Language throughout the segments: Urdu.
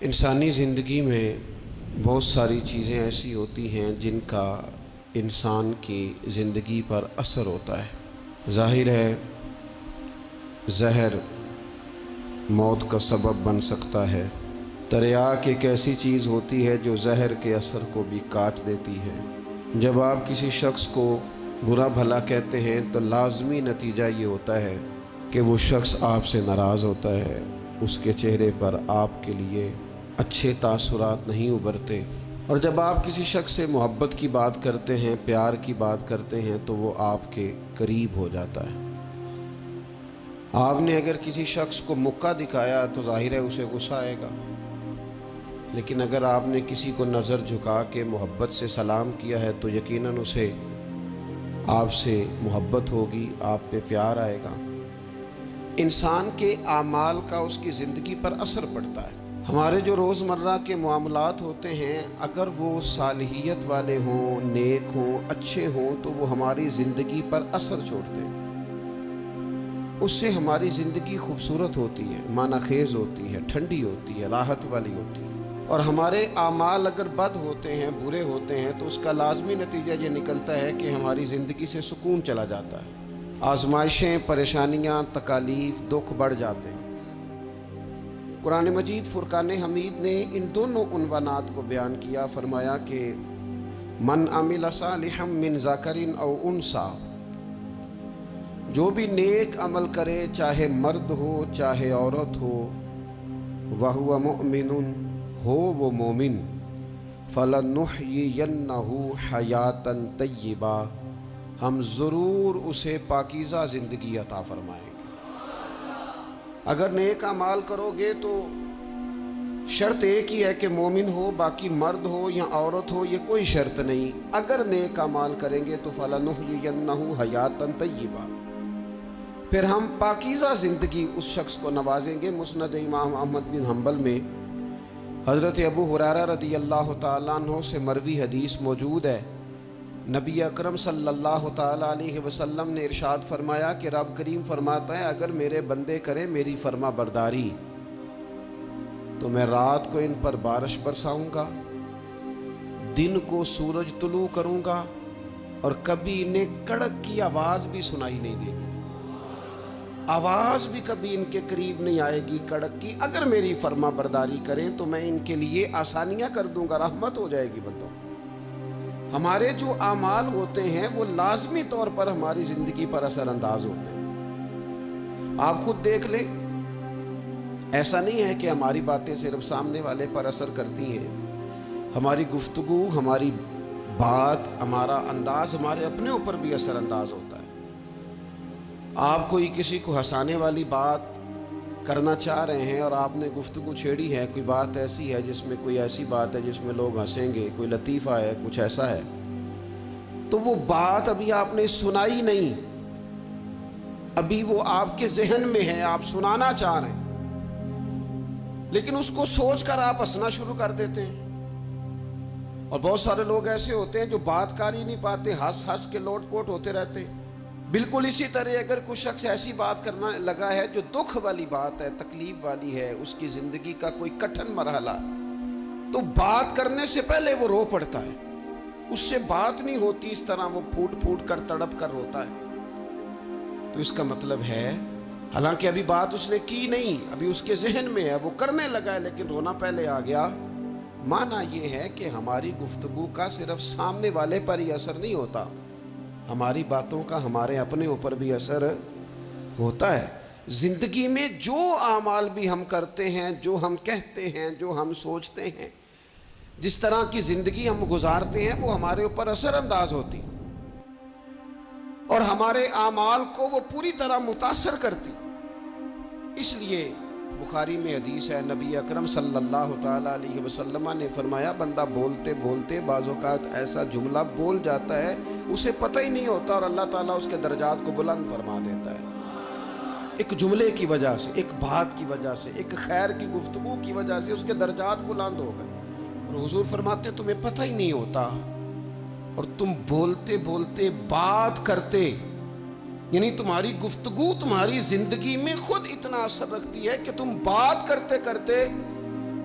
انسانی زندگی میں بہت ساری چیزیں ایسی ہوتی ہیں جن کا انسان کی زندگی پر اثر ہوتا ہے۔ ظاہر ہے زہر موت کا سبب بن سکتا ہے۔ تریاک ایک ایسی چیز ہوتی ہے جو زہر کے اثر کو بھی کاٹ دیتی ہے۔ جب آپ کسی شخص کو برا بھلا کہتے ہیں تو لازمی نتیجہ یہ ہوتا ہے کہ وہ شخص آپ سے ناراض ہوتا ہے، اس کے چہرے پر آپ کے لیے اچھے تاثرات نہیں ابھرتے۔ اور جب آپ کسی شخص سے محبت کی بات کرتے ہیں، پیار کی بات کرتے ہیں تو وہ آپ کے قریب ہو جاتا ہے۔ آپ نے اگر کسی شخص کو مکہ دکھایا تو ظاہر ہے اسے غصہ آئے گا، لیکن اگر آپ نے کسی کو نظر جھکا کے محبت سے سلام کیا ہے تو یقیناً اسے آپ سے محبت ہوگی، آپ پہ پیار آئے گا۔ انسان کے اعمال کا اس کی زندگی پر اثر پڑتا ہے۔ ہمارے جو روزمرہ کے معاملات ہوتے ہیں، اگر وہ صالحیت والے ہوں، نیک ہوں، اچھے ہوں تو وہ ہماری زندگی پر اثر چھوڑتے ہیں۔ اس سے ہماری زندگی خوبصورت ہوتی ہے، معنی خیز ہوتی ہے، ٹھنڈی ہوتی ہے، راحت والی ہوتی ہے۔ اور ہمارے اعمال اگر بد ہوتے ہیں، برے ہوتے ہیں تو اس کا لازمی نتیجہ یہ نکلتا ہے کہ ہماری زندگی سے سکون چلا جاتا ہے، آزمائشیں، پریشانیاں، تکالیف، دکھ بڑھ جاتے ہیں۔ قرآن مجید فرقان حمید نے ان دونوں عنوانات کو بیان کیا، فرمایا کہ من عمل صالحا من ذکر او انثی، جو بھی نیک عمل کرے، چاہے مرد ہو چاہے عورت ہو، وہو مؤمن، ہو وہ مومن، فلنحیینہ حیاتا طیبہ، ہم ضرور اسے پاکیزہ زندگی عطا فرمائیں گے۔ اگر نیک اعمال کرو گے تو شرط ایک ہی ہے کہ مومن ہو، باقی مرد ہو یا عورت ہو یہ کوئی شرط نہیں۔ اگر نیک اعمال کریں گے تو فَلَنُحْيِيَنَّهُ حَيَاةً طَيِّبَةً، پھر ہم پاکیزہ زندگی اس شخص کو نوازیں گے۔ مسند امام احمد بن حنبل میں حضرت ابو ہریرہ رضی اللہ تعالیٰ عنہ سے مروی حدیث موجود ہے، نبی اکرم صلی اللہ تعالیٰ علیہ وسلم نے ارشاد فرمایا کہ رب کریم فرماتا ہے اگر میرے بندے کریں میری فرما برداری تو میں رات کو ان پر بارش برساؤں گا، دن کو سورج طلوع کروں گا، اور کبھی انہیں کڑک کی آواز بھی سنائی نہیں دے گی، آواز بھی کبھی ان کے قریب نہیں آئے گی کڑک کی۔ اگر میری فرما برداری کریں تو میں ان کے لیے آسانیاں کر دوں گا، رحمت ہو جائے گی بندوں۔ ہمارے جو اعمال ہوتے ہیں وہ لازمی طور پر ہماری زندگی پر اثر انداز ہوتے ہیں۔ آپ خود دیکھ لیں، ایسا نہیں ہے کہ ہماری باتیں صرف سامنے والے پر اثر کرتی ہیں، ہماری گفتگو، ہماری بات، ہمارا انداز ہمارے اپنے اوپر بھی اثر انداز ہوتا ہے۔ آپ کوئی کسی کو ہنسانے والی بات کرنا چاہ رہے ہیں اور آپ نے گفتگو چھیڑی ہے، کوئی بات ایسی ہے جس میں کوئی ایسی بات ہے جس میں لوگ ہنسیں گے، کوئی لطیفہ ہے، کچھ ایسا ہے، تو وہ بات ابھی آپ نے سنائی نہیں، ابھی وہ آپ کے ذہن میں ہے، آپ سنانا چاہ رہے ہیں، لیکن اس کو سوچ کر آپ ہنسنا شروع کر دیتے ہیں۔ اور بہت سارے لوگ ایسے ہوتے ہیں جو بات کر ہی نہیں پاتے، ہنس ہنس کے لوٹ پوٹ ہوتے رہتے ہیں۔ بالکل اسی طرح اگر کوئی شخص ایسی بات کرنا لگا ہے جو دکھ والی بات ہے، تکلیف والی ہے، اس کی زندگی کا کوئی کٹھن مرحلہ، تو بات کرنے سے پہلے وہ رو پڑتا ہے، اس سے بات نہیں ہوتی، اس طرح وہ پھوٹ پھوٹ کر تڑپ کر روتا ہے۔ تو اس کا مطلب ہے حالانکہ ابھی بات اس نے کی نہیں، ابھی اس کے ذہن میں ہے، وہ کرنے لگا ہے لیکن رونا پہلے آ گیا۔ معنی یہ ہے کہ ہماری گفتگو کا صرف سامنے والے پر ہی اثر نہیں ہوتا، ہماری باتوں کا ہمارے اپنے اوپر بھی اثر ہوتا ہے۔ زندگی میں جو اعمال بھی ہم کرتے ہیں، جو ہم کہتے ہیں، جو ہم سوچتے ہیں، جس طرح کی زندگی ہم گزارتے ہیں وہ ہمارے اوپر اثر انداز ہوتی اور ہمارے اعمال کو وہ پوری طرح متاثر کرتی۔ اس لیے بخاری میں حدیث ہے، نبی اکرم صلی اللہ تعالیٰ علیہ وسلم نے فرمایا بندہ بولتے بولتے بعض اوقات ایسا جملہ بول جاتا ہے اسے پتہ ہی نہیں ہوتا اور اللہ تعالیٰ اس کے درجات کو بلند فرما دیتا ہے، ایک جملے کی وجہ سے، ایک بات کی وجہ سے، ایک خیر کی گفتگو کی وجہ سے اس کے درجات بلند ہو گئے۔ اور حضور فرماتے ہیں تمہیں پتہ ہی نہیں ہوتا اور تم بولتے بولتے بات کرتے، یعنی تمہاری گفتگو تمہاری زندگی میں خود اتنا اثر رکھتی ہے کہ تم بات کرتے کرتے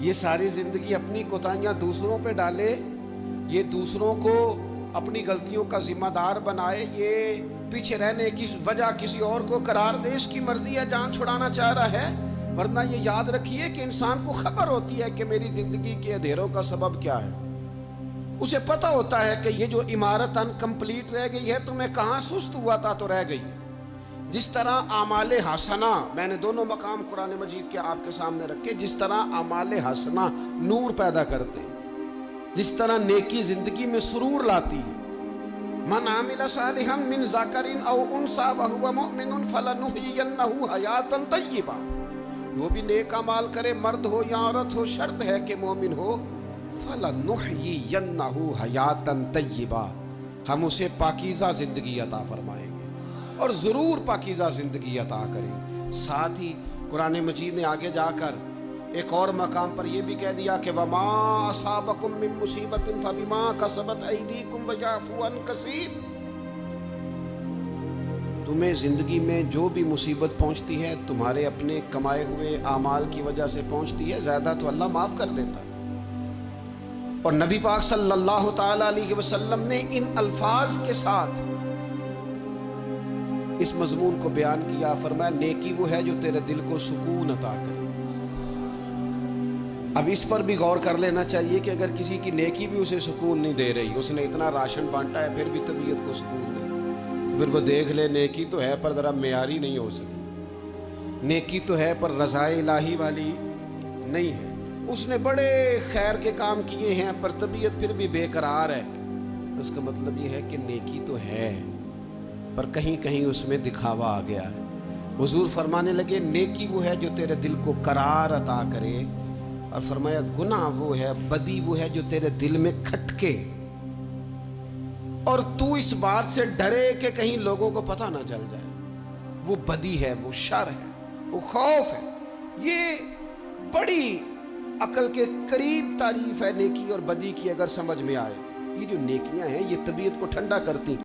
یہ ساری زندگی اپنی کوتاہیاں دوسروں پہ ڈالے، یہ دوسروں کو اپنی غلطیوں کا ذمہ دار بنائے، یہ پیچھے رہنے کی وجہ کسی اور کو قرار دے، اس کی مرضی ہے، جان چھڑانا چاہ رہا ہے۔ ورنہ یہ یاد رکھیے کہ انسان کو خبر ہوتی ہے کہ میری زندگی کے اندھیروں کا سبب کیا ہے، اسے پتہ ہوتا ہے کہ یہ جو عمارت انکمپلیٹ رہ گئی ہے تو میں کہاں سست ہوا تھا تو رہ گئی۔ جس طرح اعمال حسنہ، میں نے دونوں مقام قرآن مجید کے آپ کے سامنے رکھے، جس طرح اعمال حسنہ نور پیدا کرتے ہیں، جس طرح نیکی زندگی میں سرور لاتی ہے۔ من عمل صالحا من ذکر او انثی وهو مؤمن فلنحیینہ حیاتا طیبہ، جو بھی نیک اعمال کرے، مرد ہو یا عورت ہو، شرط ہے کہ مومن ہو، فلنحیینہ حیاتا طیبہ، ہم اسے پاکیزہ زندگی عطا فرمائیں گے اور ضرور پاکیزہ زندگی عطا کریں۔ ساتھ ہی قرآن مجید نے آگے جا کر ایک اور مقام پر یہ بھی کہہ دیا کہ وَمَا أَصَابَكُم مِّن مُّصِيبَةٍ فَبِمَا كَسَبَتْ أَيْدِيكُمْ وَيَعْفُو عَن كَثِيرٍ، تمہیں زندگی میں جو بھی مصیبت پہنچتی ہے تمہارے اپنے کمائے ہوئے اعمال کی وجہ سے پہنچتی ہے، زیادہ تو اللہ معاف کر دیتا ہے۔ اور نبی پاک صلی اللہ تعالیٰ علیہ وسلم نے ان الفاظ کے ساتھ اس مضمون کو بیان کیا، فرمایا نیکی وہ ہے جو تیرے دل کو سکون عطا کرے۔ اب اس پر بھی غور کر لینا چاہیے کہ اگر کسی کی نیکی بھی اسے سکون نہیں دے رہی، اس نے اتنا راشن بانٹا ہے پھر بھی طبیعت کو سکون نہیں، تو پھر وہ دیکھ لے نیکی تو ہے پر ذرا معیاری نہیں ہو سکی، نیکی تو ہے پر رضائے الہی والی نہیں ہے، اس نے بڑے خیر کے کام کیے ہیں پر طبیعت پھر بھی بے قرار ہے، اس کا مطلب یہ ہے کہ نیکی تو ہے پر کہیں کہیں اس میں دکھاوا آ گیا ہے۔ حضور فرمانے لگے نیکی وہ ہے جو تیرے دل کو قرار عطا کرے، اور فرمایا گناہ وہ ہے، بدی وہ ہے جو تیرے دل میں کھٹکے اور تو اس بات سے ڈرے کہ کہیں لوگوں کو پتہ نہ چل جائے، وہ بدی ہے، وہ شر ہے، وہ خوف ہے۔ یہ بڑی عقل کے قریب تعریف ہے نیکی اور بدی کی، اگر سمجھ میں آئے۔ یہ جو نیکیاں ہیں یہ طبیعت کو ٹھنڈا کرتی